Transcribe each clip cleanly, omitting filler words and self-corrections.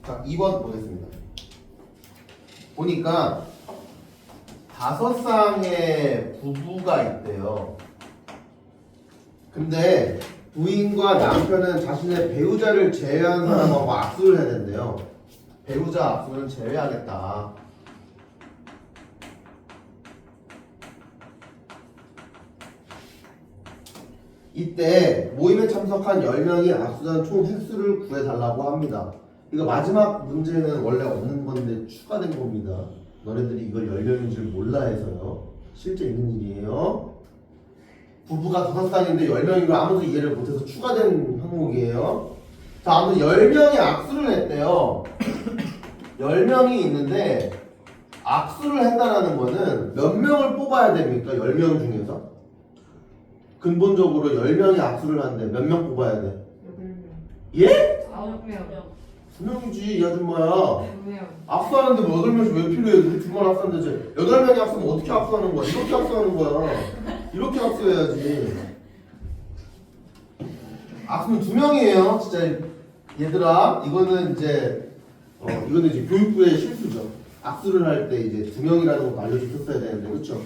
자, 2번 보겠습니다. 보니까 5쌍의 부부가 있대요. 근데 부인과 남편은 자신의 배우자를 제외한 사람하고 악수를 해야 된대요. 배우자 악수는 제외하겠다. 이때 모임에 참석한 10명이 악수한 총 횟수를 구해달라고 합니다. 이거 마지막 문제는 원래 없는 건데 추가된 겁니다. 너네들이 이걸 10명인 줄 몰라 해서요. 실제 있는 일이에요. 부부가 5쌍인데 10명인 걸 아무도 이해를 못해서 추가된 항목이에요. 자, 아무튼 10명이 악수를 했대요. 10명이 있는데 악수를 했다라는 거는 몇 명을 뽑아야 됩니까? 10명 중에서? 근본적으로 10명이 악수를 하는데 몇 명 뽑아야 돼? 8명. 예? 9명. 2명이지 이 아줌마야. 9명. 악수하는데 뭐 8명씩 왜 필요해? 우리 2번 악수하는데 8명이 악수하면 어떻게 악수하는 거야? 이렇게 악수하는 거야. 이렇게 악수해야지. 악수는 2명이에요. 진짜 얘들아 이거는 이제 이거는 이제 교육부의 실수죠. 악수를 할 때 이제 2명이라는 거 알려줬었어야 되는데 그렇죠?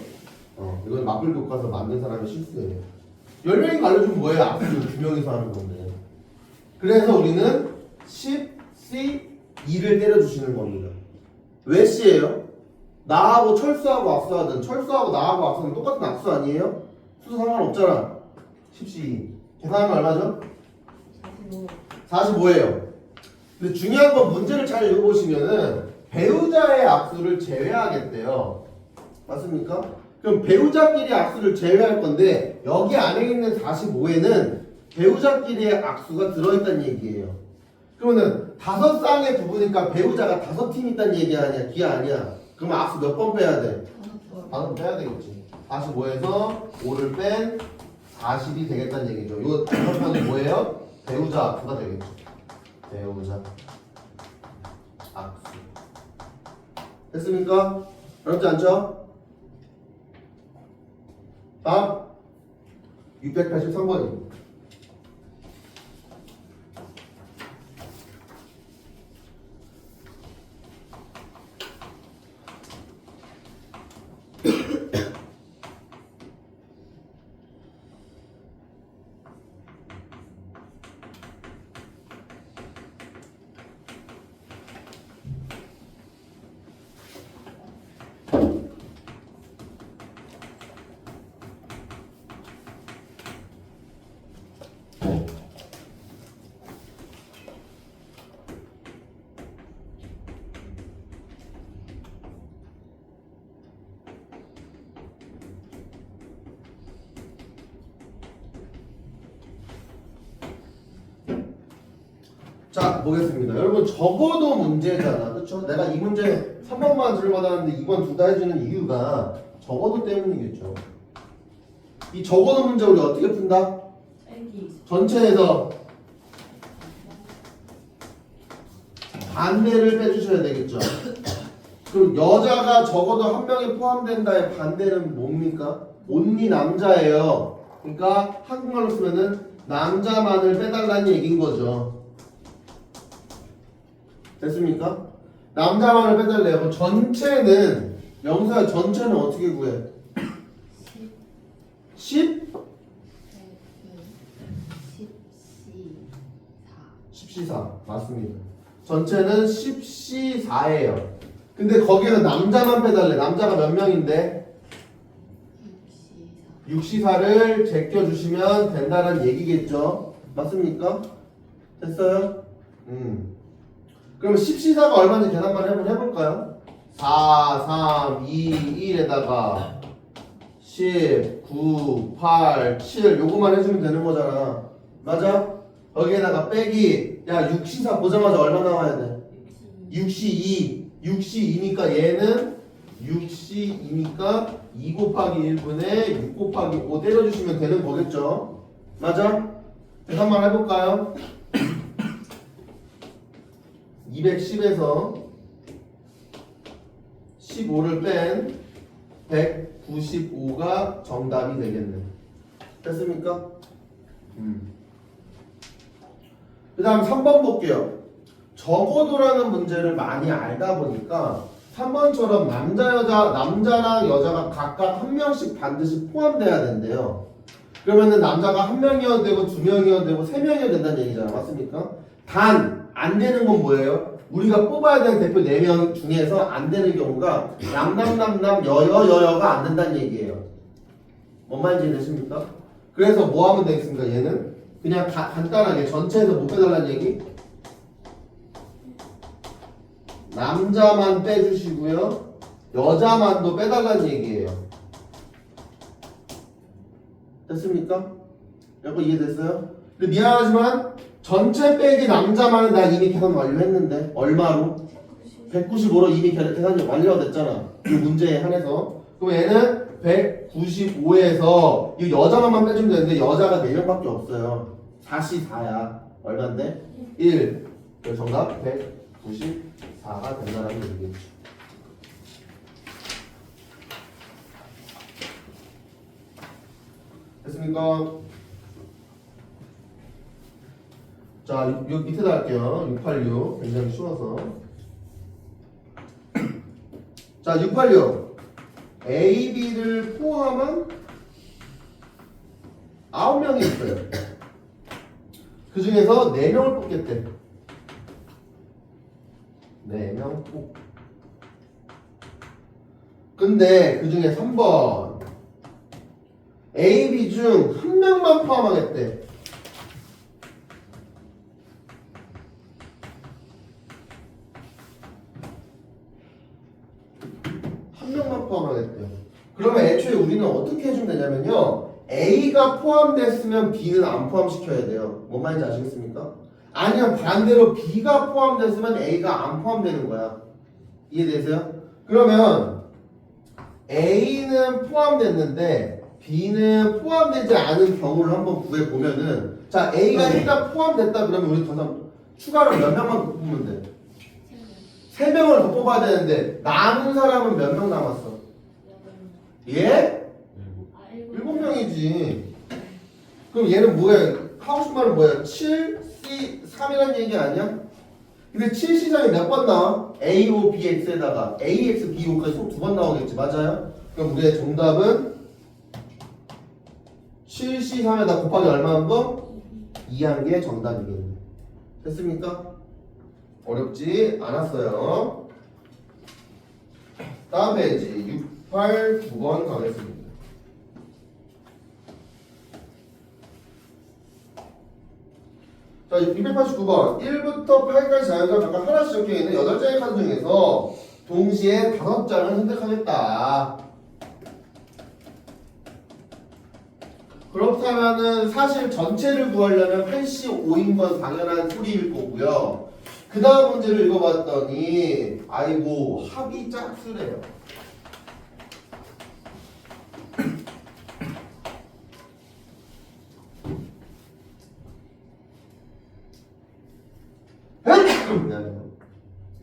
이건 맞불 교과서 만든 사람의 실수예요. 10명이 알려주면 뭐예요? 악수를 2명이서 하는 건데. 그래서 우리는 10C2를 때려주시는 겁니다. 왜 C예요? 나하고 철수하고 악수하든 철수하고 나하고 악수하든 똑같은 악수 아니에요? 수도 상관없잖아. 10C2 계산하면 얼마죠? 45. 45예요. 근데 중요한 건 문제를 잘 읽어보시면은 배우자의 악수를 제외하겠대요. 맞습니까? 그럼 배우자끼리 악수를 제외할 건데 여기 안에 있는 45에는 배우자끼리의 악수가 들어있다는 얘기예요. 그러면은 5쌍의 부부니까 배우자가 5팀 있다는 얘기 아니야? 기 아니야? 그러면 악수 몇 번 빼야 돼? 5번 빼야 되겠지. 45에서 5를 뺀 40이 되겠다는 얘기죠. 이 5번은 뭐예요? 배우자 악수가 되겠죠. 배우자 악수. 됐습니까? 어렵지 않죠? 다음 683번입니다. 자, 보겠습니다. 여러분 적어도 문제잖아. 그렇죠? 내가 이 문제 3번만 들받았는데 2번 둘 다 해주는 이유가 적어도 때문이겠죠. 이 적어도 문제 우리 어떻게 푼다? 전체에서 반대를 빼주셔야 되겠죠. 그럼 여자가 적어도 한 명에 포함된다의 반대는 뭡니까? 온리 남자예요. 그러니까 한국말로 쓰면은 남자만을 빼달라는 얘기인 거죠. 됐습니까? 남자만을 빼달래요. 그럼 전체는 명사의 전체는 어떻게 구해? 10? 10C4 맞습니다. 전체는 10C4예요. 근데 거기에서 남자만 빼달래. 남자가 몇 명인데? 6C4를 제껴주시면 된다는 얘기겠죠. 맞습니까? 됐어요? 그럼 10C4가 얼마인지 계산만 해볼까요? 4, 3, 2, 1에다가 10, 9, 8, 7 요거만 해주면 되는 거잖아. 맞아? 거기에다가 빼기 야 6C4 보자마자 얼마 나와야 돼? 6C2 6C2니까 얘는 6C2니까 2 곱하기 1분의 6 곱하기 5 때려주시면 되는 거겠죠? 맞아? 계산만 해볼까요? 210에서 15를 뺀 195가 정답이 되겠네. 됐습니까? 그 다음 3번 볼게요. 적어도라는 문제를 많이 알다 보니까 3번처럼 남자랑 여자가 각각 한 명씩 반드시 포함돼야 된대요. 그러면은 남자가 한 명이어도 되고 두 명이어도 되고 세 명이어도 된다는 얘기잖아. 맞습니까? 단 안 되는 건 뭐예요? 우리가 뽑아야 되는 대표 4명 중에서 안 되는 경우가 여여가 안 된다는 얘기예요. 뭔 말인지 이해되십니까? 그래서 뭐 하면 되겠습니까? 얘는 그냥 간단하게 전체에서 못 빼달라는 얘기? 남자만 빼주시고요. 여자만도 빼달라는 얘기예요. 됐습니까? 여러분 이해됐어요? 근데 미안하지만 전체 빼기 남자만은 나 이미 계산 완료했는데 얼마로? 195로 이미 계산이 완료가 됐잖아. 그 문제에 한해서. 그럼 얘는 195에서 이 여자만 빼주면 되는데 여자가 4명밖에 없어요. 4시 4야. 얼마인데? 1. 그래서 정답 194가 된다는 얘기겠죠. 됐습니까? 자, 여기 밑에다 할게요. 686. 굉장히 쉬워서. 자, 686. A, B를 포함한 9명이 있어요. 그 중에서 4명을 뽑겠대. 4명 뽑. 근데 그 중에 3번. A, B 중 한 명만 포함하겠대. 한 명만 포함하겠대요. 그러면 애초에 우리는 어떻게 해주면 되냐면요. A가 포함됐으면 B는 안 포함시켜야 돼요. 뭔 말인지 아시겠습니까? 아니면 반대로 B가 포함됐으면 A가 안 포함되는 거야. 이해되세요? 그러면 A는 포함됐는데 B는 포함되지 않은 경우를 한번 구해보면은 자 A가 일단 포함됐다 그러면 우리 더 추가로 몇 명만 더 뽑으면 돼? 3명을 더 뽑아야 되는데 남은 사람은 몇 명 남았어? 예? 7명이지. 그럼 얘는 뭐야? 하고 싶은 말은 뭐야? 7C3이라는 얘기 아니야? 근데 7C장이 몇 번 나와? AO, BX에다가 AX, BO까지 총 2번 나오겠지. 맞아요? 그럼 우리의 정답은 7C3에다 곱하기 얼마 한 거? 2한 게 정답이겠네. 됐습니까? 어렵지 않았어요. 다음 페이지 6, 8, 9번 가겠습니다. 자, 689번 1부터 8까지 자연수가 각각 하나씩 적혀있는 8장의 카드 중에서 동시에 5장을 선택하겠다. 그렇다면은 사실 전체를 구하려면 85인 건 당연한 소리일 거고요. 그 다음 문제를 읽어봤더니 아이고 합이 짝수래요.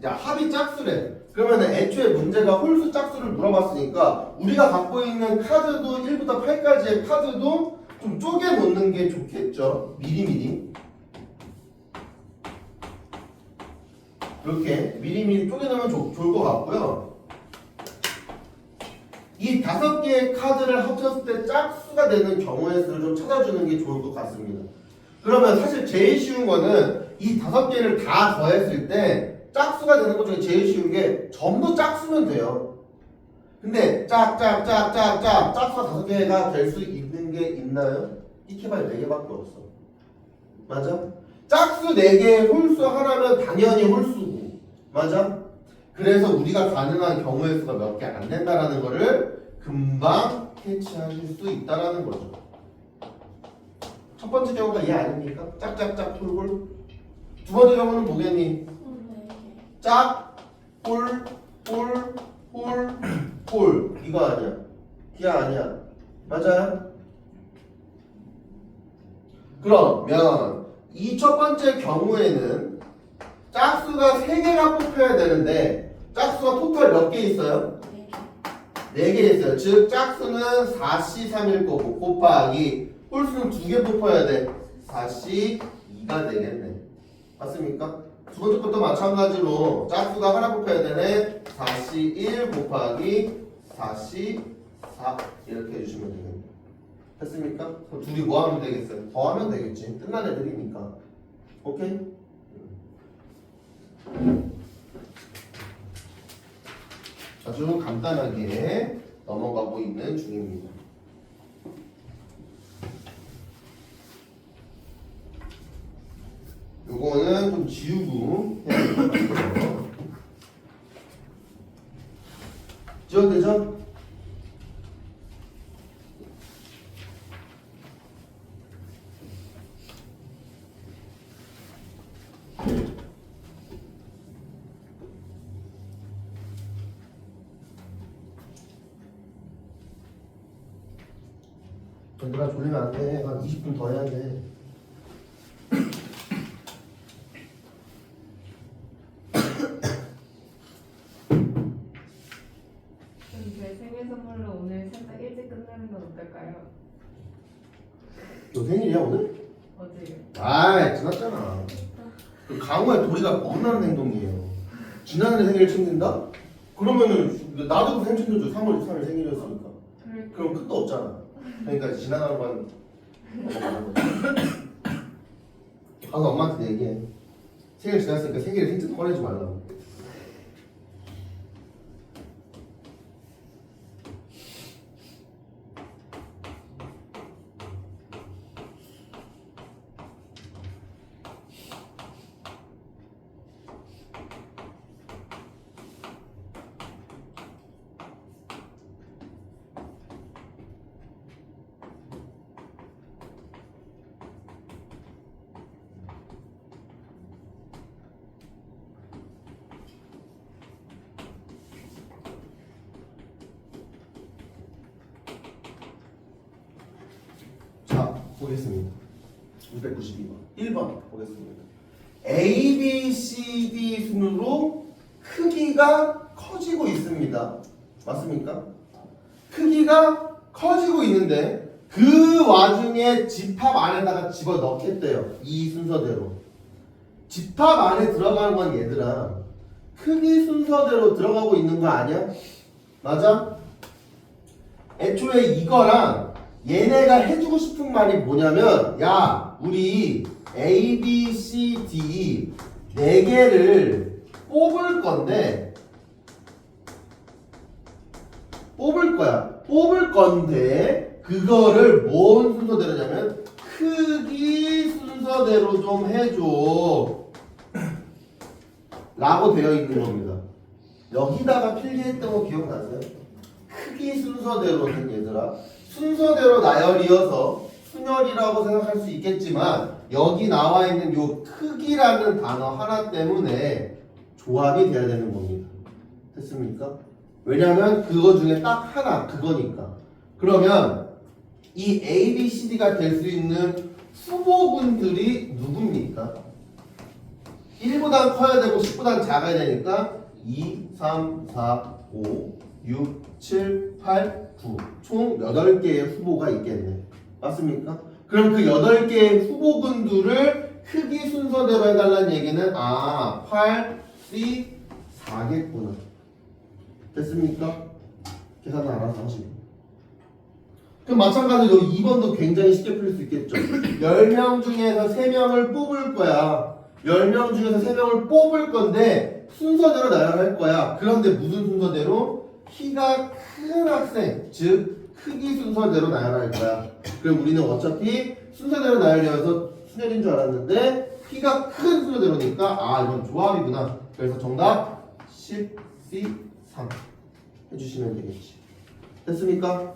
자, 합이 짝수래. 그러면 애초에 문제가 홀수 짝수를 물어봤으니까 우리가 갖고 있는 카드도 1부터 8까지의 카드도 좀 쪼개 놓는 게 좋겠죠. 미리미리. 이렇게 미리미리 쪼개 놓으면 좋을 것 같고요. 이 5개의 카드를 합쳤을 때 짝수가 되는 경우의 수를 좀 찾아주는 게 좋을 것 같습니다. 그러면 사실 제일 쉬운 거는 이 5개를 다 더했을 때 짝수가 되는 것 중에 제일 쉬운 게 전부 짝수면 돼요. 근데 짝수가 5개가 될 수 있는 게 있나요? 익혀봐야 4개밖에 없어. 맞아? 짝수 4개의 홀수 하나면 당연히 홀수고. 맞아? 그래서 우리가 가능한 경우의 수가 몇 개 안 된다라는 거를 금방 캐치하실 수 있다라는 거죠. 첫 번째 경우가 얘 아닙니까? 짝짝짝 홀홀. 두 번째 경우는 뭐겠니? 짝, 홀, 홀, 홀, 홀. 이거 아니야. 기아 아니야. 맞아요? 그러면 이 첫 번째 경우에는 짝수가 3개가 뽑혀야 되는데 짝수가 토탈 몇 개 있어요? 4개 있어요. 즉 짝수는 4C3일 거고 곱하기 홀수는 2개 뽑아야 돼. 4C2가 되겠네. 맞습니까? 두 번째 것도 마찬가지로 짝수가 하나 곱해야 되네. 4C 1 곱하기 4C 4 이렇게 해주시면 되겠네요. 됐습니까? 그럼 둘이 뭐 하면 되겠어요? 더하면 되겠지. 끝난 애들이니까. 오케이? 아주 간단하게 넘어가고 있는 중입니다. 요거는 좀 지우고 해야 될 것 같아요. 지워도 되죠? 얘들아 졸리면 안 돼. 한 20분 더 해야 돼. 제 생일 선물로 오늘 살짝 일찍 끝내는 건 어떨까요? 너 생일이야 오늘? 어제요. 아이 지났잖아. 그 강호의 도리가 뻔한 행동이에요. 지난해 생일 챙긴다? 그러면은 나도 생일 챙겨줘. 3월 23일 생일이었으니까. 그럼 끝도 없잖아. 그러니까 지나가는 건 넘어가는 거지. 가서 엄마한테 얘기해. 생일 지났으니까 생일에 힌트 꺼내지 말라고. 자, 보겠습니다. 692번. 1번 보겠습니다. A, B, C, D 순으로 크기가 커지고 있습니다. 맞습니까? 크기가 커지고 있는데 그 와중에 집합 안에다가 집어넣겠대요. 이 순서대로. 집합 안에 들어가는 건 얘들아 크기 순서대로 들어가고 있는 거 아니야? 맞아? 애초에 이거랑 얘네가 해주고 싶은 말이 뭐냐면 야 우리 A, B, C, D 4개를 뽑을 건데 뽑을 거야. 뽑을 건데 그거를 뭔 순서대로냐면 크기 순서대로 좀 해줘 라고 되어 있는 겁니다. 여기다가 필기했던 거 기억나세요? 크기 순서대로는 얘들아 순서대로 나열이어서 순열이라고 생각할 수 있겠지만 여기 나와 있는 요 크기라는 단어 하나 때문에 조합이 돼야 되는 겁니다. 됐습니까? 왜냐면 그거 중에 딱 하나 그거니까. 그러면 이 A, B, C, D가 될 수 있는 후보군들이 누굽니까? 1보단 커야 되고 10보단 작아야 되니까 2, 3, 4, 5, 6, 7, 8, 9 총 8개의 후보가 있겠네. 맞습니까? 그럼 그 8개의 후보군들을 크기 순서대로 해달라는 얘기는 8, C, 4겠구나. 됐습니까? 계산 알아서 하시고. 그럼 마찬가지로 2번도 굉장히 쉽게 풀릴 수 있겠죠. 10명 중에서 3명을 뽑을 거야. 10명 중에서 3명을 뽑을 건데 순서대로 나열할 거야. 그런데 무슨 순서대로? 키가 큰 학생, 즉 크기 순서대로 나열할 거야. 그럼 우리는 어차피 순서대로 나열되어서 순열인 줄 알았는데 키가 큰 순서대로니까 이건 조합이구나. 그래서 정답 10C3 해주시면 되겠지. 됐습니까?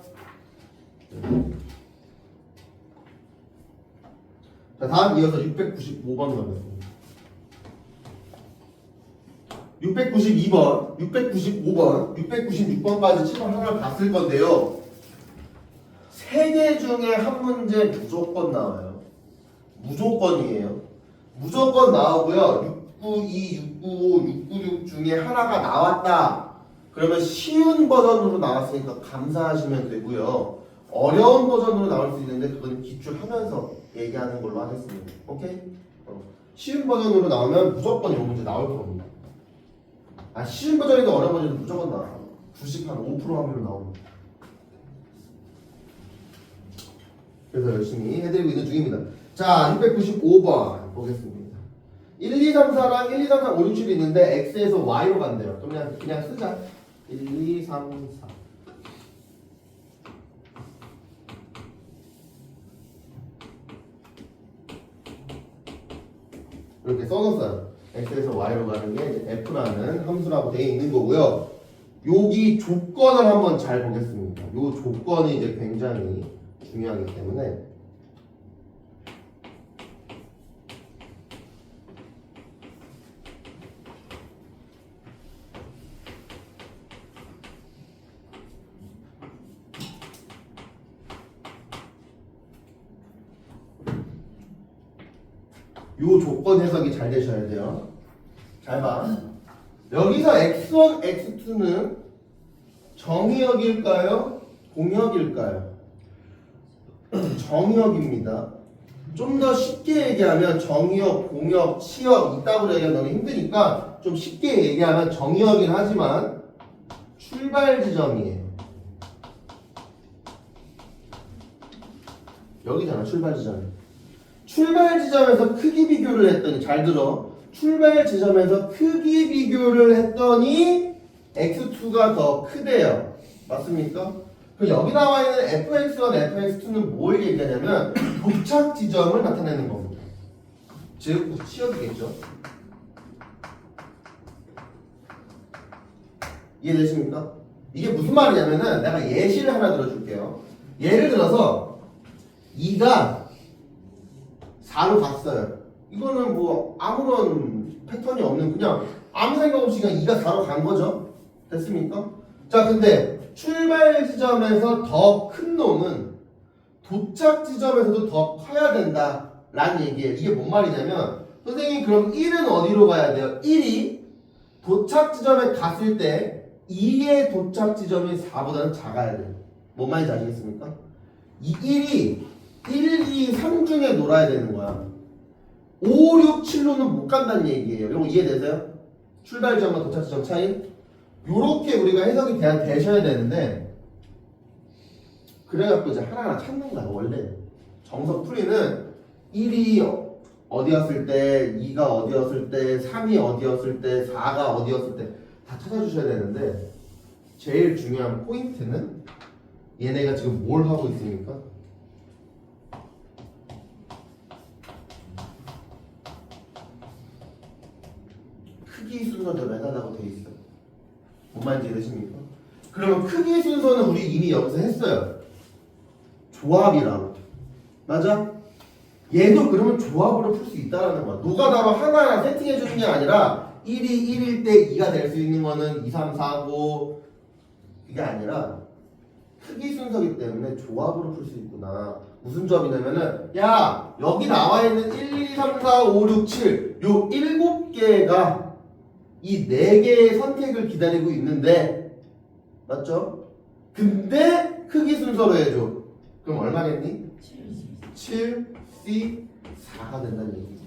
자, 다음 이어서 695번 가겠습니다. 692번, 695번, 696번까지 7번 하나를 봤을 건데요. 3개 중에 한 문제 무조건 나와요. 무조건이에요. 무조건 나오고요. 692, 695, 696 중에 하나가 나왔다. 그러면 쉬운 버전으로 나왔으니까 감사하시면 되고요. 어려운 버전으로 나올 수 있는데 그건 기출하면서 얘기하는 걸로 하겠습니다. 오케이? 쉬운 버전으로 나오면 무조건 이 문제 나올 겁니다. 쉬운 버전이든 어려운 버전이든 무조건 나와. 90 한 5% 확률로 나옵니다. 그래서 열심히 해드리고 있는 중입니다. 자, 695번 보겠습니다. 1, 2, 3, 4랑 1, 2, 3, 4, 5, 6, 7이 있는데 x에서 y로 간대요. 그냥 쓰자. 1, 2, 3, 4. 이렇게 써놨어요. x에서 y로 가는 게 이제 f라는 함수라고 되어 있는 거고요. 여기 조건을 한번 잘 보겠습니다. 이 조건이 이제 굉장히 중요하기 때문에 요 조건 해석이 잘 되셔야 돼요. 잘 봐. 여기서 x1, x2는 정의역일까요? 공역일까요? 정의역입니다. 좀 더 쉽게 얘기하면 정의역, 공역, 시역 이따구로 얘기하면 너무 힘드니까 좀 쉽게 얘기하면 정의역이긴 하지만 출발 지점이에요. 여기잖아, 출발 지점이. 출발 지점에서 크기 비교를 했더니 잘 들어. 출발 지점에서 크기 비교를 했더니 x2가 더 크대요. 맞습니까? 그럼 여기 나와 있는 fx1, fx2는 뭘 얘기하냐면 도착 지점을 나타내는 겁니다. 즉 시역이겠죠. 이해되십니까? 이게 무슨 말이냐면은 내가 예시를 하나 들어줄게요. 예를 들어서 2가 4로 갔어요. 이거는 뭐 아무런 패턴이 없는 그냥 아무 생각 없이 그냥 2가 4로 간 거죠. 됐습니까? 자, 근데 출발 지점에서 더 큰 놈은 도착 지점에서도 더 커야 된다 라는 얘기예요. 이게 뭔 말이냐면 선생님 그럼 1은 어디로 가야 돼요? 1이 도착 지점에 갔을 때 2의 도착 지점이 4보다는 작아야 돼요. 뭔 말인지 아시겠습니까? 이 1이 1, 2, 3 중에 놀아야 되는 거야. 5, 6, 7로는 못 간다는 얘기예요. 이거 이해되세요? 출발 지점과 도착 지점 차이? 요렇게 우리가 해석이 되셔야 되는데 그래갖고 이제 하나하나 찾는 거야. 원래 정석 풀이는 1이 어디였을 때, 2가 어디였을 때, 3이 어디였을 때, 4가 어디였을 때 다 찾아주셔야 되는데 제일 중요한 포인트는 얘네가 지금 뭘 하고 있습니까? 크기 순서대로 해달라고 돼 있어. 뭔 말인지 이해되십니까? 그러면 크기 순서는 우리 이미 여기서 했어요. 조합이라고. 맞아? 얘도 그러면 조합으로 풀 수 있다라는 거야. 노가다로 하나 세팅해 주는 게 아니라 1이 1일 때 2가 될 수 있는 거는 2, 3, 4, 5 그게 아니라 크기 순서이기 때문에 조합으로 풀 수 있구나. 무슨 조합이냐면은 야 여기 나와 있는 1, 2, 3, 4, 5, 6, 7 요 7개가 이 4개의 선택을 기다리고 있는데 맞죠? 근데 크기 순서로 해줘. 그럼 얼마겠니? 7, C, 4가 된다는 얘기지.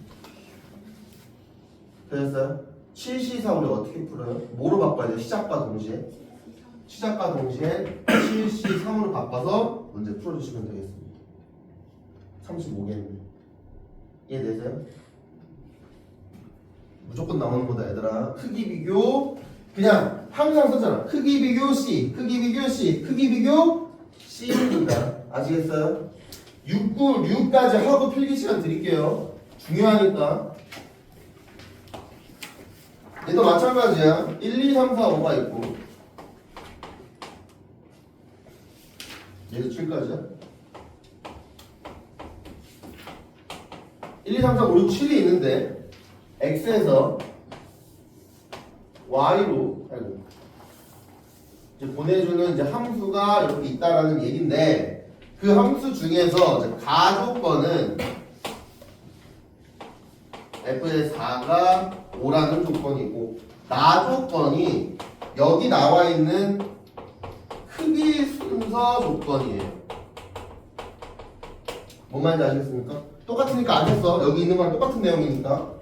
되셨어요? 7C, 4 우리 어떻게 풀어요? 뭐로 바꿔야 돼요? 시작과 동시에 7C, 3으로 바꿔서 문제 풀어주시면 되겠습니다. 35개입니다. 이해되세요? 무조건 나오는 거다 얘들아. 크기 비교 그냥 항상 썼잖아. 크기 비교 C, 크기 비교 C, 크기 비교 C입니다. 아시겠어요? 6, 9, 6까지 하고 필기 시간 드릴게요. 중요하니까. 얘도 마찬가지야. 1, 2, 3, 4, 5가 있고 얘도 7까지야. 1, 2, 3, 4, 5, 6, 7이 있는데 x에서 y로 이제 보내주는 이제 함수가 이렇게 있다라는 얘기인데 그 함수 중에서 이제 가조건은 f의 4가 5라는 조건이고 나조건이 여기 나와 있는 크기 순서 조건이에요. 뭔 말인지 아시겠습니까? 똑같으니까 안 했어. 여기 있는 거랑 똑같은 내용이니까.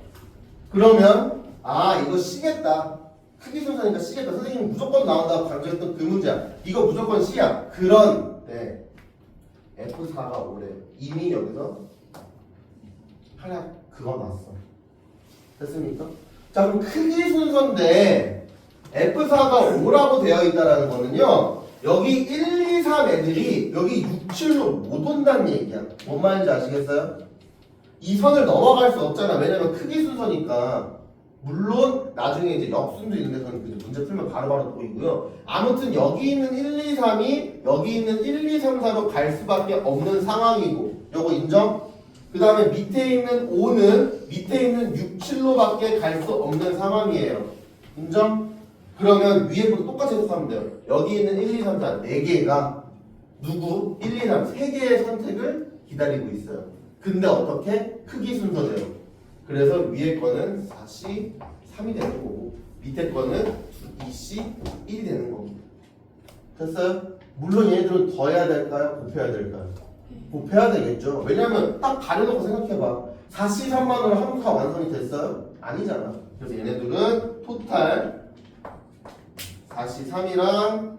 그러면 이거 C겠다. 크기 순서니까 C겠다. 선생님이 무조건 나온다고 강조했던 그 문제야. 이거 무조건 C야. 그런데 F4가 오래. 이미 여기서 하나 그거 났어. 됐습니까? 자, 그럼 크기 순서인데 F4가 5라고 되어 있다라는 거는요. 여기 1, 2, 3 애들이 여기 6, 7로 못 온다는 얘기야. 뭔 말인지 아시겠어요? 이 선을 넘어갈 수 없잖아. 왜냐면 크기 순서니까. 물론 나중에 이제 역순도 있는 데서는 이제 문제 풀면 바로바로 보이고요. 아무튼 여기 있는 1, 2, 3이 여기 있는 1, 2, 3, 4로 갈 수밖에 없는 상황이고 요거 인정? 그 다음에 밑에 있는 5는 밑에 있는 6, 7로밖에 갈 수 없는 상황이에요. 인정? 그러면 위에 것도 똑같이 해석하면 돼요. 여기 있는 1, 2, 3, 4 4개가 누구? 1, 2, 3 3개의 선택을 기다리고 있어요. 근데 어떻게? 크기 순서대로. 그래서 위에 거는 4C 3이 되는 거고 밑에 거는 2C 1이 되는 겁니다. 됐어요? 물론 얘네들은 더해야 될까요? 곱해야 될까요? 곱해야 되겠죠. 왜냐면 딱 가려놓고 생각해봐. 4C 3만으로 함수가 완성이 됐어요? 아니잖아. 그래서 얘네들은 토탈 4C 3이랑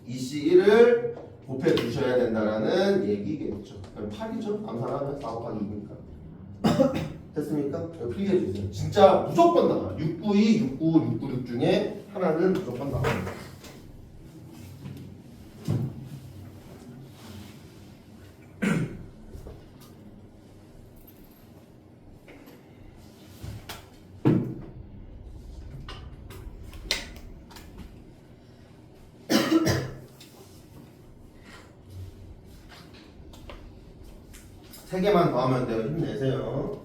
2C 1을 곱해 주셔야 된다라는 얘기겠죠. 그럼 8이죠? 암산하면 4 곱하기 2니까. 됐습니까? 필기해 주세요. 진짜 무조건 나와. 692, 695, 696 중에 하나는 무조건 나옵니다. 세 개만 더 하면 돼요. 힘내세요.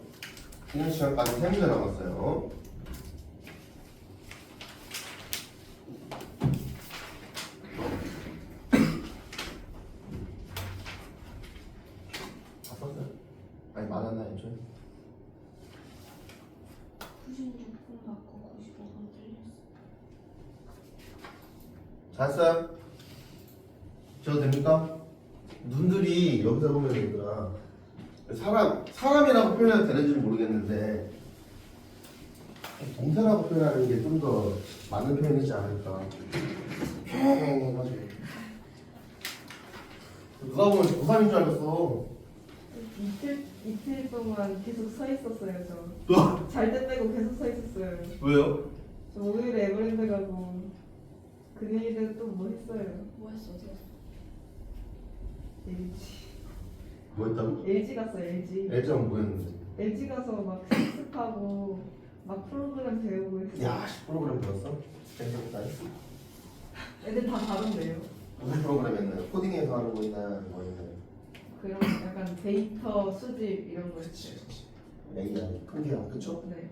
쉬는 시간까지 3문제 남았어요. 다 썼어요? 아니 맞았나 애초에? 96분 맞고 95분 틀렸어. 잘했어요? 지워도 됩니까? 눈들이 여기서 보면 되더라. 사람이라고 표현해도 되는지 모르겠는데 동사라고 표현하는 게 좀 더 맞는 표현이지 않을까. 해가지고 누가 보면 고3인 줄 알았어. 이틀 동안 계속 서 있었어요. 저. 잘 때 빼고 계속 서 있었어요. 왜요? 저 5일에 에버랜드 가고 금요일에 또 뭐 했어요? 뭐 했어? 어디 갔어? LG. 뭐 했다고? LG 갔어요. LG. 애정 뭐 했는데? LG 가서 막 실습하고 막 프로그램 배우고 했어요. 야, 프로그램 배웠어? 재밌었다. 애들 다 다른데요. 무슨 프로그램 했나요? 코딩에서 하는 거 있나요? 뭐 있나요? 그런 약간 데이터 수집 이런 거 했어요. AI 큰게요, 그쵸? 네.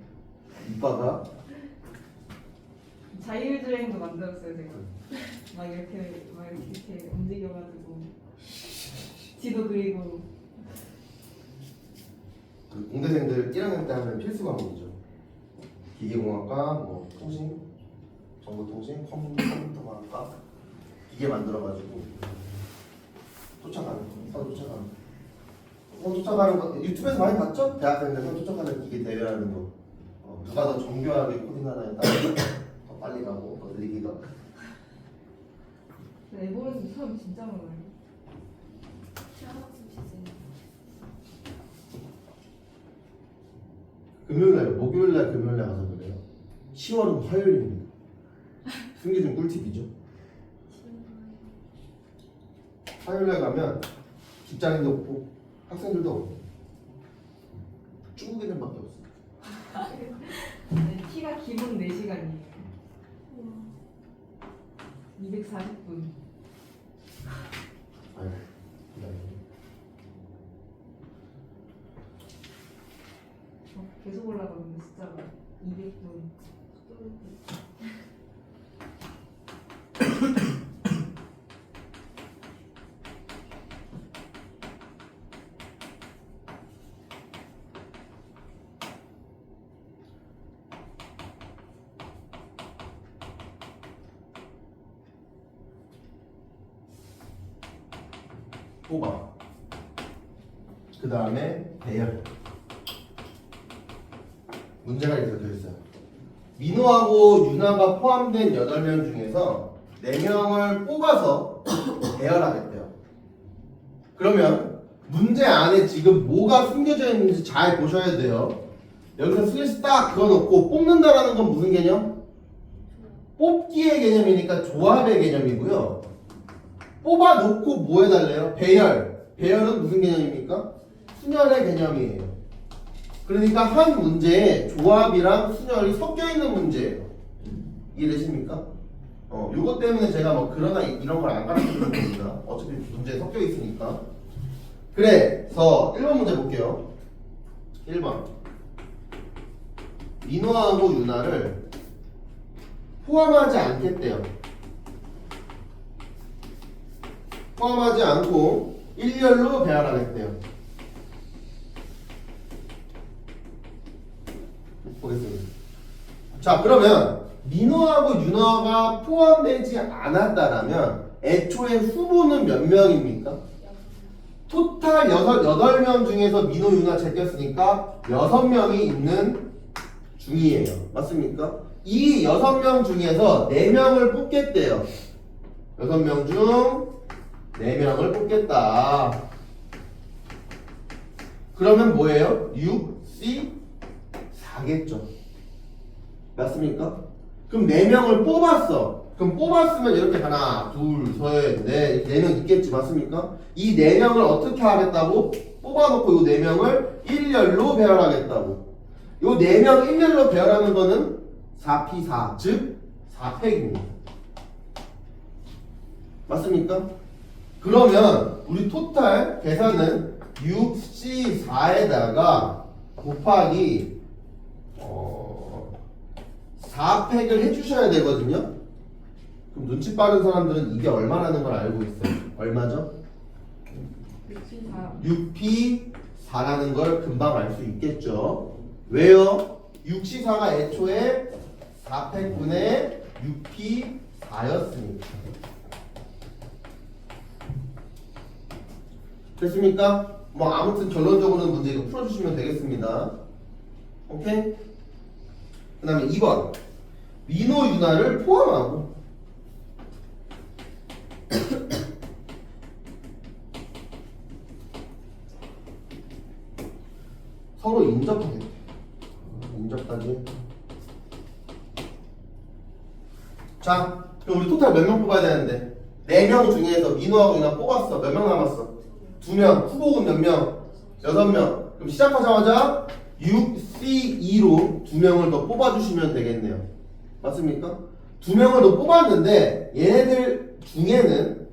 이빠가 자율주행도 만들었어요 제가. 막 이렇게 움직여가지고 지도 그리고. 그 공대생들 1학년 때 하면 필수 과목이죠. 기계공학과, 뭐 통신, 정보통신, 컴퓨터공학과 기계 만들어가지고 쫓아가는 거, 선 쫓아가는 거. 선 쫓아가는 거 유튜브에서 많이 봤죠? 대학생들 선 쫓아가는 기계 대회하는 거. 누가 더 정교하게 코딩하나에 따라 더 빨리 가고 더 느리게 가고. 에버랜드 사람 진짜 많아요. 시험학습 시즌. 금요일날, 목요일날, 금요일날 가서 그래요. 10월은 화요일입니다. 숨겨진 꿀팁이죠. 화요일날 가면 직장인도 없고 학생들도 없고 중국인들밖에 없어. 네, 키가 기본 4시간이에요. 240분. 아유, 계속 올라가는데 숫자가 200분. 뽑아. 그 다음에 배열. 문제가 이렇게 적혀 있어요. 민호하고 윤아가 포함된 8명 중에서 4명을 뽑아서 대열하겠대요. 그러면 문제 안에 지금 뭐가 숨겨져 있는지 잘 보셔야 돼요. 여기서 슬래시 딱 그어놓고 뽑는다라는 건 무슨 개념? 뽑기의 개념이니까 조합의 개념이고요. 뽑아놓고 뭐 해달래요? 배열. 배열은 무슨 개념입니까? 순열의 개념이에요. 그러니까 한 문제에 조합이랑 순열이 섞여 있는 문제예요. 이해되십니까? 요것 때문에 제가 뭐 그러나 이런 걸 안 가르쳐주는 겁니다. 어차피 문제에 섞여 있으니까. 그래서 1번 문제 볼게요. 1번. 민호하고 윤아를 포함하지 않겠대요. 포함하지 않고 일렬로 배열하겠대요. 보겠습니다. 자, 그러면 민호하고 윤아가 포함되지 않았다라면 애초에 후보는 몇 명입니까? 토탈 8명 중에서 민호, 윤아 제꼈으니까 6명이 있는 중이에요. 맞습니까? 이 6명 중에서 4명을 뽑겠대요. 6명 중 4명을 뽑겠다. 그러면 뭐예요? 6C 4겠죠. 맞습니까? 그럼 4명을 뽑았어. 그럼 뽑았으면 이렇게 하나, 둘, 셋, 넷, 4명 있겠지. 맞습니까? 이 4명을 어떻게 하겠다고? 뽑아놓고 이 4명을 일렬로 배열하겠다고. 이 4명 일렬로 배열하는 거는 4P4, 즉 4팩입니다. 맞습니까? 그러면 우리 토탈 계산은 6C4에다가 곱하기 4팩을 해주셔야 되거든요. 그럼 눈치 빠른 사람들은 이게 얼마라는 걸 알고 있어요. 얼마죠? 6P4라는 걸 금방 알 수 있겠죠. 왜요? 6C4가 애초에 4팩분의 6P4였으니까. 됐습니까? 뭐 아무튼 결론적으로는 문제 이거 풀어주시면 되겠습니다. 오케이? 그 다음에 2번. 민호, 윤아를 포함하고 서로 인접하겠대. 인접하기. 자, 그럼 우리 토탈 몇 명 뽑아야 되는데 4명 중에서 민호하고 윤아 뽑았어. 몇 명 남았어? 2명. 후보군 몇 명? 6명. 그럼 시작하자마자 6C2로 2명을 더 뽑아주시면 되겠네요. 맞습니까? 2명을 더 뽑았는데 얘네들 중에는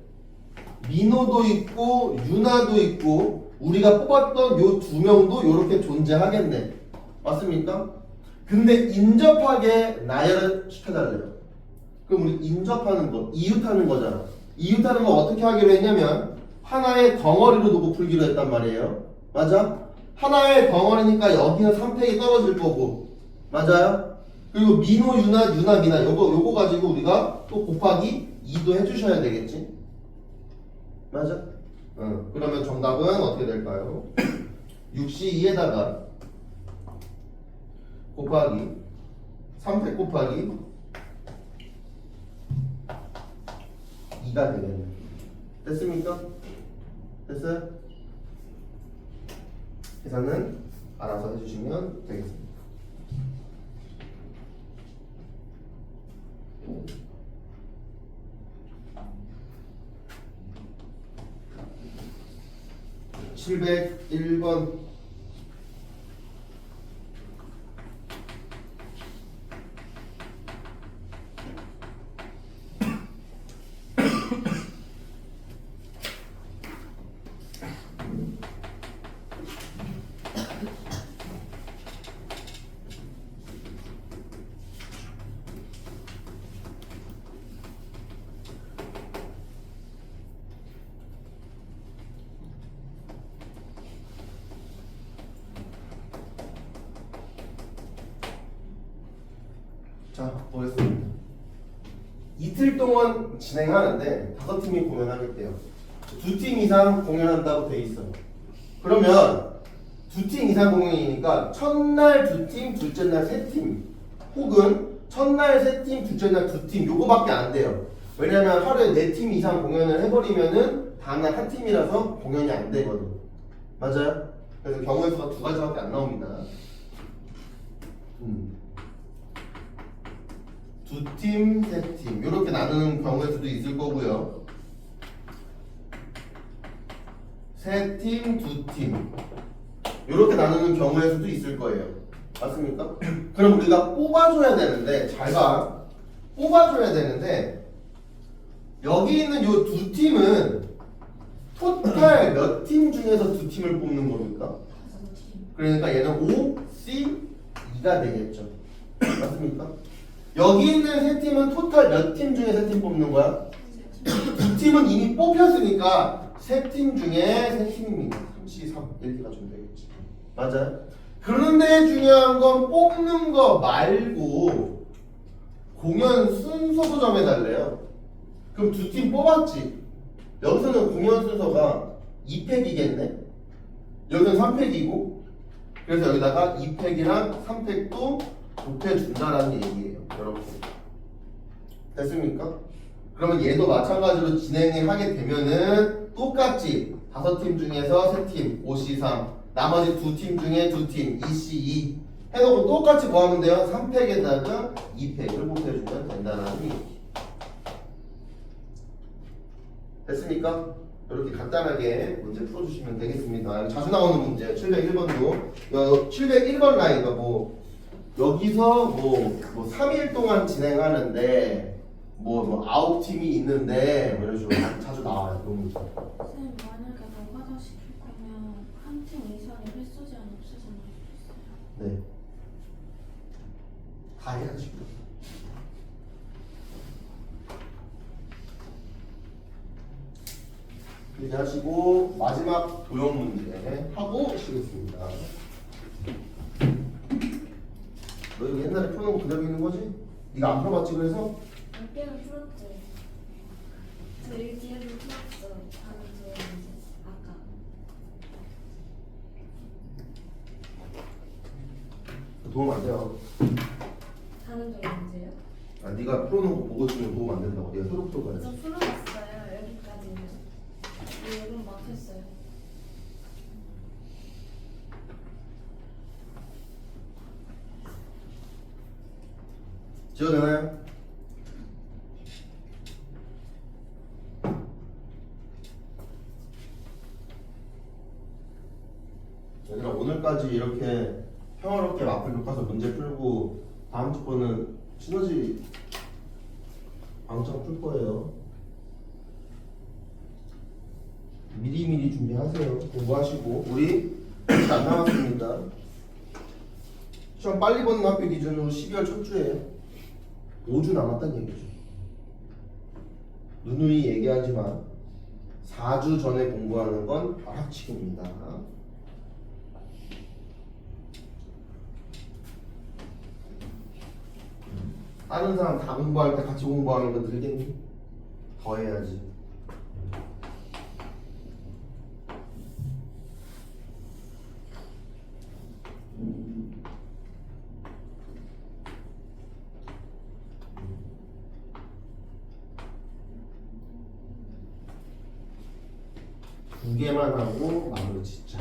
민호도 있고 윤아도 있고 우리가 뽑았던 요 2명도 이렇게 존재하겠네. 맞습니까? 근데 인접하게 나열을 시켜달래요. 그럼 우리 인접하는 거, 이웃하는 거잖아. 이웃하는 거 어떻게 하기로 했냐면 하나의 덩어리로 두고 풀기로 했단 말이에요. 맞아? 하나의 덩어리니까 여기는 3팩이 떨어질 거고. 맞아요? 그리고 민호, 윤아, 윤아, 미나 요거 가지고 우리가 또 곱하기 2도 해주셔야 되겠지. 맞아? 그러면 정답은 어떻게 될까요? 6C2에다가 곱하기 3팩 곱하기 2가 되겠네. 됐습니까? 됐어요? 계산은 알아서 해주시면 되겠습니다. (701번) 자, 보겠습니다. 이틀 동안 진행하는데 5팀이 공연하겠대요. 2팀 이상 공연한다고 돼 있어요. 그러면 두 팀 이상 공연이니까 첫날 두 팀, 둘째 날 세 팀, 혹은 첫날 세 팀, 둘째 날 두 팀, 요거밖에 안 돼요. 왜냐면 하루에 네 팀 이상 공연을 해버리면은 다음날 한 팀이라서 공연이 안 되거든. 맞아요? 그래서 경우의 수가 두 가지밖에 안 나옵니다. 두 팀, 세 팀 이렇게 나누는 경우의 수도 있을 거고요. 세 팀, 두 팀 이렇게 나누는 경우의 수도 있을 거예요. 맞습니까? 그럼 우리가 뽑아줘야 되는데 잘 봐. 뽑아줘야 되는데 여기 있는 요 두 팀은 토탈 몇 팀 중에서 두 팀을 뽑는 겁니까? 그러니까 얘는 O, C, 2가 되겠죠. 맞습니까? 여기 있는 세 팀은 토탈 몇 팀 중에 세 팀 뽑는 거야? 두 팀은 이미 뽑혔으니까 세 팀 중에 세 팀입니다. 3C, 3 이렇게 가주면 되겠지. 맞아요? 그런데 중요한 건 뽑는 거 말고 공연 순서도 정해달래요. 그럼 두 팀 뽑았지? 여기서는 공연 순서가 2팩이겠네? 여기는 3팩이고 그래서 여기다가 2팩이랑 3팩도 곱해준다라는 얘기예요. 여러분 됐습니까? 그러면 얘도 마찬가지로 진행을 하게 되면은 똑같이 5팀 중에서 3팀 5C3 나머지 2팀 중에 2팀 2C2 해놓고 똑같이 뭐 하면 돼요? 3팩에다가 2팩을 곱해주면 된다는 얘기. 됐습니까? 이렇게 간단하게 문제 풀어주시면 되겠습니다. 자주 나오는 문제 701번도 701번 라인가 뭐 여기서 뭐 3일 동안 진행하는데 뭐 9팀이 있는데 뭐 이런 식으로 자주 나와요. 그런 문제. 선생님 만약에 노가다 시킬 거면 한 팀 이상의 횟수 제한 없애잖아요. 네. 다 해야지. 이렇게 하시고 마지막 도형 문제 하고 쉬겠습니다. 너 이거 옛날에 푸는 거 그대로 있는 거지? 네가 안 풀어봤지 그래서? 몇 개는 풀었죠. 저 일기에도 풀었어. 다른 저 이제 아까. 도움 안 돼요. 다른 저 문제요? 아 네가 풀어놓은 거 보고 있으면 도움 안 된다고. 네가 새로 풀어봐야지. 저 풀어봤어요. 여기까지는. 이건 막혔어요. 지워되나요? 얘들아 오늘까지 이렇게 평화롭게 마플 녹화서 문제 풀고 다음 주 거는 시너지 방청 풀 거예요. 미리미리 준비하세요. 공부하시고 우리 진짜 안 남았습니다. 시험 빨리 보는 학교 기준으로 12월 첫 주예요. 5주 남았다는 얘기죠. 누누이 얘기하지만 4주 전에 공부하는 건 벼락치기입니다. 다른 사람 다 공부할 때 같이 공부하는 거 늘겠니? 더 해야지. 두 개만 하고 마무리 짓자.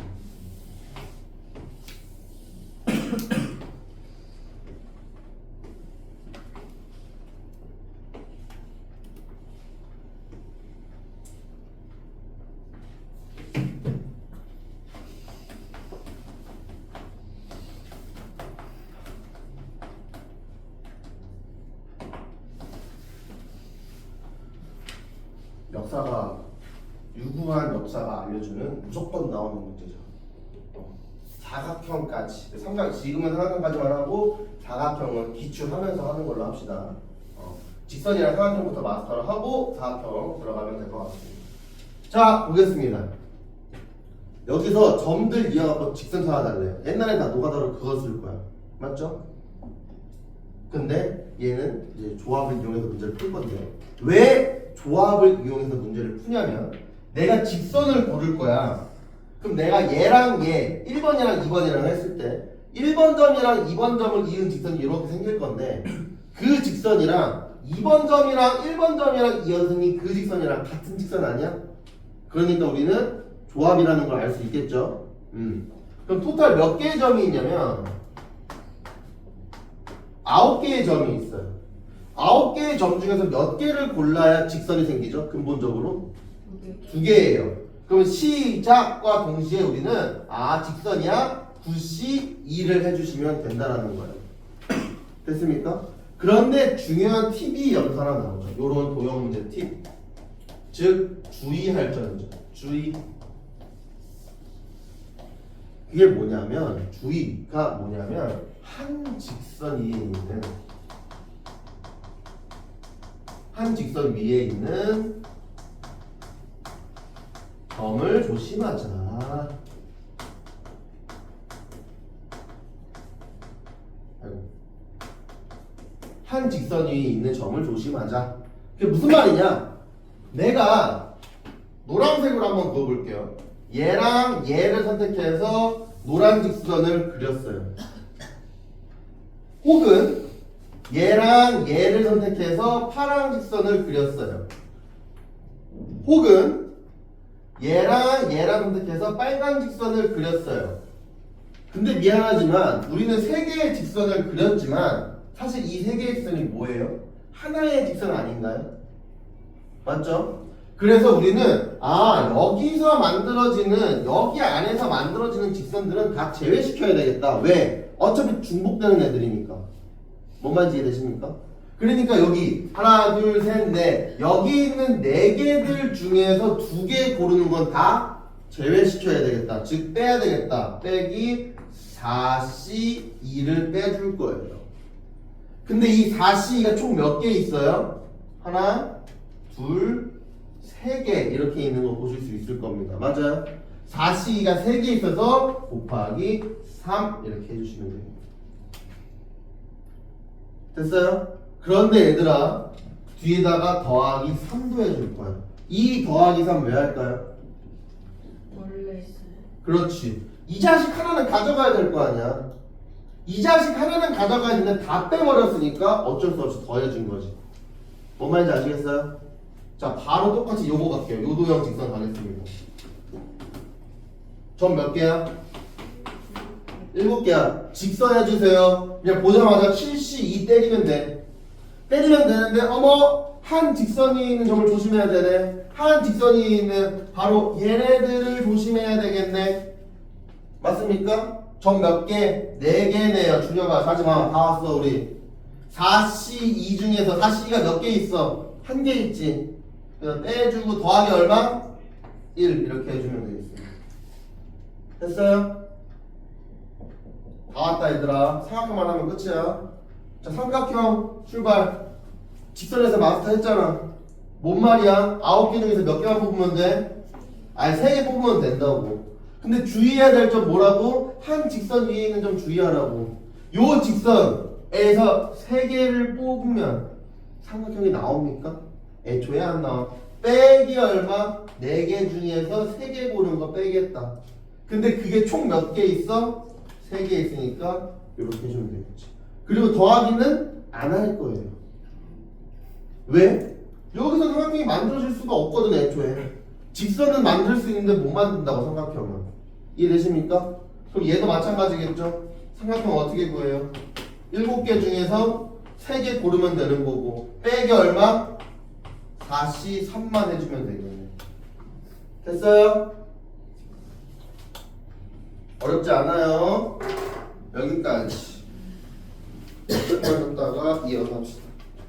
역사가 유구한 역사가 알려주는 무조건 나오는 문제죠. 사각형까지 삼각 지금은 사각형까지만 하고 사각형은 기출하면서 하는 걸로 합시다. 직선이랑 사각형부터 마스터를 하고 사각형 들어가면 될 것 같습니다. 자 보겠습니다. 여기서 점들 이어갖고 직선 찾아달래요. 옛날엔 다 노가다로 그거 쓸 거야. 맞죠? 근데 얘는 이제 조합을 이용해서 문제를 풀 건데요. 왜 조합을 이용해서 문제를 푸냐면 내가 직선을 고를 거야. 그럼 내가 얘랑 얘 1번이랑 2번이랑 했을 때 1번 점이랑 2번 점을 이은 직선이 이렇게 생길 건데 그 직선이랑 2번 점이랑 1번 점이랑 이어진 그 직선이랑 같은 직선 아니야? 그러니까 우리는 조합이라는 걸 알 수 있겠죠. 그럼 토탈 몇 개의 점이 있냐면 9개의 점이 있어요. 9개의 점 중에서 몇 개를 골라야 직선이 생기죠? 근본적으로 2개예요. 그럼 시작과 동시에 우리는 직선이야 9C2를 해주시면 된다라는 거예요. 됐습니까? 그런데 중요한 팁이 여기서 하나 나오죠. 요런 도형 문제 팁. 즉 주의할 점이죠. 주의. 그게 뭐냐면 주의가 뭐냐면 한 직선 위에 있는 점을 조심하자. 한 직선 위에 있는 점을 조심하자. 그게 무슨 말이냐? 내가 노란색으로 한번 그어볼게요. 얘랑 얘를 선택해서 노란 직선을 그렸어요. 혹은 얘랑 얘를 선택해서 파란 직선을 그렸어요. 혹은 얘랑 얘랑 선택해서 빨간 직선을 그렸어요. 근데 미안하지만 우리는 세 개의 직선을 그렸지만 사실 이 세 개의 직선이 뭐예요? 하나의 직선 아닌가요? 맞죠? 그래서 우리는 여기서 만들어지는 여기 안에서 만들어지는 직선들은 다 제외시켜야 되겠다. 왜? 어차피 중복되는 애들이니까. 뭔 말인지 이해되십니까? 그러니까 여기 하나 둘 셋 넷 여기 있는 네 개들 중에서 두 개 고르는 건 다 제외시켜야 되겠다. 즉 빼야 되겠다. 빼기 4C2를 빼줄 거예요. 근데 이 4C가 총 몇 개 있어요? 하나, 둘, 세 개 이렇게 있는 거 보실 수 있을 겁니다. 맞아요? 4C가 3개 있어서 곱하기 3 이렇게 해주시면 됩니다. 됐어요? 그런데 얘들아 뒤에다가 더하기 3도 해줄 거야. 이 더하기 3 왜 할까요? 원래 있어요. 그렇지. 이 자식 하나는 가져가야 될 거 아니야. 이 자식 하나는 가져가야 되는데 다 빼버렸으니까 어쩔 수 없이 더해준 거지. 뭔 말인지 아시겠어요? 자 바로 똑같이 요거 갈게요. 요도형 직선 가겠습니다. 점 몇 개야? 7개야. 직선 해주세요. 그냥 보자마자 7C2 때리면 돼. 때리면 되는데 한 직선이 있는 점을 조심해야 되네. 한 직선이 있는 바로 얘네들을 조심해야 되겠네. 맞습니까? 점 몇 개? 4개네요. 줄여봐. 하지마. 다 왔어 우리. 4C2 중에서 4C가 몇 개 있어? 1개 있지. 그냥 빼주고 더하기 얼마? 1 이렇게 해주면 되겠습니다. 됐어요? 다 왔다 얘들아. 삼각형만 하면 끝이야. 자 삼각형 출발. 직선에서 마스터 했잖아. 뭔 말이야? 9개 중에서 몇 개만 뽑으면 돼? 3개 뽑으면 된다고. 근데 주의해야 될 점 뭐라고? 한 직선 위에 있는 점 주의하라고. 요 직선에서 3개를 뽑으면 삼각형이 나옵니까? 애초에 안 나와. 빼기 얼마? 4개 중에서 3개 고른 거 빼겠다. 근데 그게 총 몇 개 있어? 3개 있으니까 이렇게 해주면 되겠지. 그리고 더하기는 안 할 거예요. 왜? 여기서 삼각형이 만들어질 수가 없거든 애초에. 직선은 만들 수 있는데 못 만든다고 삼각형은. 이해되십니까? 그럼 얘도 마찬가지겠죠? 삼각형 어떻게 구해요? 7개 중에서 3개 고르면 되는 거고 빼기 얼마? 4C3만 해주면 되겠네. 됐어요? 어렵지 않아요? 여기까지. 조금만 뒀다가 이어서 합시다.